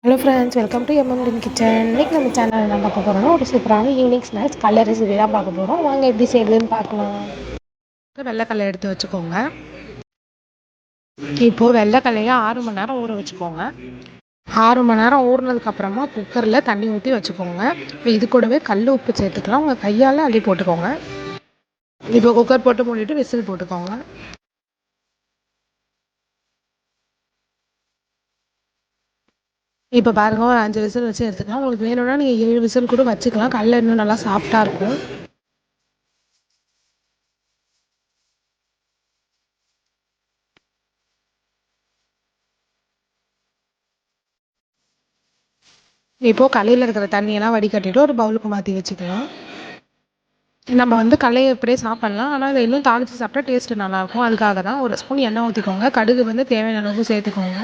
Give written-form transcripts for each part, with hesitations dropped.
Hello friends, welcome to MM kitchen. இன்றைக்கி நம்ம channel என்ன பார்க்க போகிறோம்னா ஒரு சூப்பரான ஈவினிங் ஸ்நாக்ஸ் கடலை ரெசிபி தான் பார்க்க போகிறோம். வாங்க எப்படி செய்யுதுன்னு பார்க்கலாம். வெள்ளைக்கடலை எடுத்து வச்சுக்கோங்க. இப்போது வெள்ளைக்கடலையை 6 மணி நேரம் ஊற வச்சுக்கோங்க. 6 மணி நேரம் ஊறினதுக்கப்புறமா குக்கரில் தண்ணி ஊற்றி வச்சுக்கோங்க. இப்போ இது கூடவே கல் உப்பு சேர்த்துக்கலாம். உங்கள் கையால் அள்ளி போட்டுக்கோங்க. இப்போ குக்கர் போட்டு மூடிட்டு விசில் போட்டுக்கோங்க. இப்போ பாருங்கள், ஒரு 5 விசில் வச்சு எடுத்துக்கலாம். உங்களுக்கு வேணும்னா நீங்கள் 7 விசில் கூட வச்சுக்கலாம். கடலை இன்னும் நல்லா சாஃப்டாக இருக்கும். இப்போது கடலையில் இருக்கிற தண்ணியெல்லாம் வடிகட்டிட்டு ஒரு பவுலுக்கு மாற்றி வச்சுக்கலாம். நம்ம கடலையை இப்படியே சாப்பிட்லாம். ஆனால் அதை இன்னும் தாளித்து சாப்பிட்டா டேஸ்ட்டு நல்லாயிருக்கும். அதுக்காக தான் ஒரு ஸ்பூன் எண்ணெய் ஊற்றிக்கோங்க. கடுகு தேவையான அளவுக்கு சேர்த்துக்கோங்க.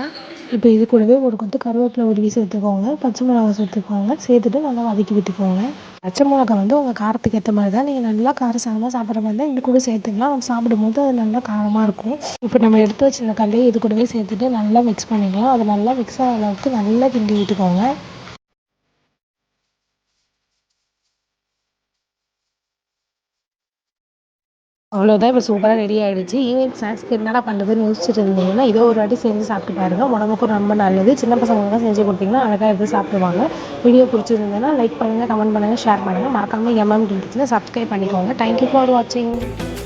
இப்போ இது கூடவே ஒரு கொத்து கருவேப்பிலை உருவி சேர்த்துக்கோங்க. பச்சை மிளகா சேர்த்துக்கோங்க. சேர்த்துட்டு நல்லா வதக்கி விட்டுக்கோங்க. பச்சை மிளகா உங்கள் காரத்துக்கு ஏற்ற மாதிரி தான். நீங்கள் நல்லா காரசாரமாக சாப்பிட்ற மாதிரி தான் இது கூட சேர்த்துக்கலாம். நம்ம சாப்பிடும்போது அது நல்லா காரமாக இருக்கும். இப்போ நம்ம எடுத்து வச்சிருந்த கடலையை இது கூடவே சேர்த்துட்டு நல்லா மிக்ஸ் பண்ணிக்கலாம். அது நல்லா மிக்ஸ் ஆகிற அளவுக்கு நல்லா கிண்டி விட்டுக்கோங்க. அவ்வளோதான், இப்போ சூப்பராக ரெடி ஆகிடுச்சு. ஈவினிங் ஸ்நாக்ஸ்க்கு என்னடா பண்ணுறதுன்னு யோசிச்சுட்டு இருந்தீங்கன்னா இதோ ஒரு வாட்டி செஞ்சு சாப்பிட்டு பாருங்கள். உடம்புக்கும் ரொம்ப நல்லது. சின்ன பசங்களுக்குலாம் செஞ்சு கொடுத்தீங்கன்னா அழகாக எடுத்து சாப்பிடுவாங்க. வீடியோ பிடிச்சிருந்ததுன்னா லைக் பண்ணுங்கள், கமெண்ட் பண்ணுங்கள், ஷேர் பண்ணுங்கள். மறக்காமல் எம்எம் கிச்சனை சப்ஸ்கிரைப் பண்ணிக்கோங்க. தேங்க்யூ ஃபார் வாட்சிங்.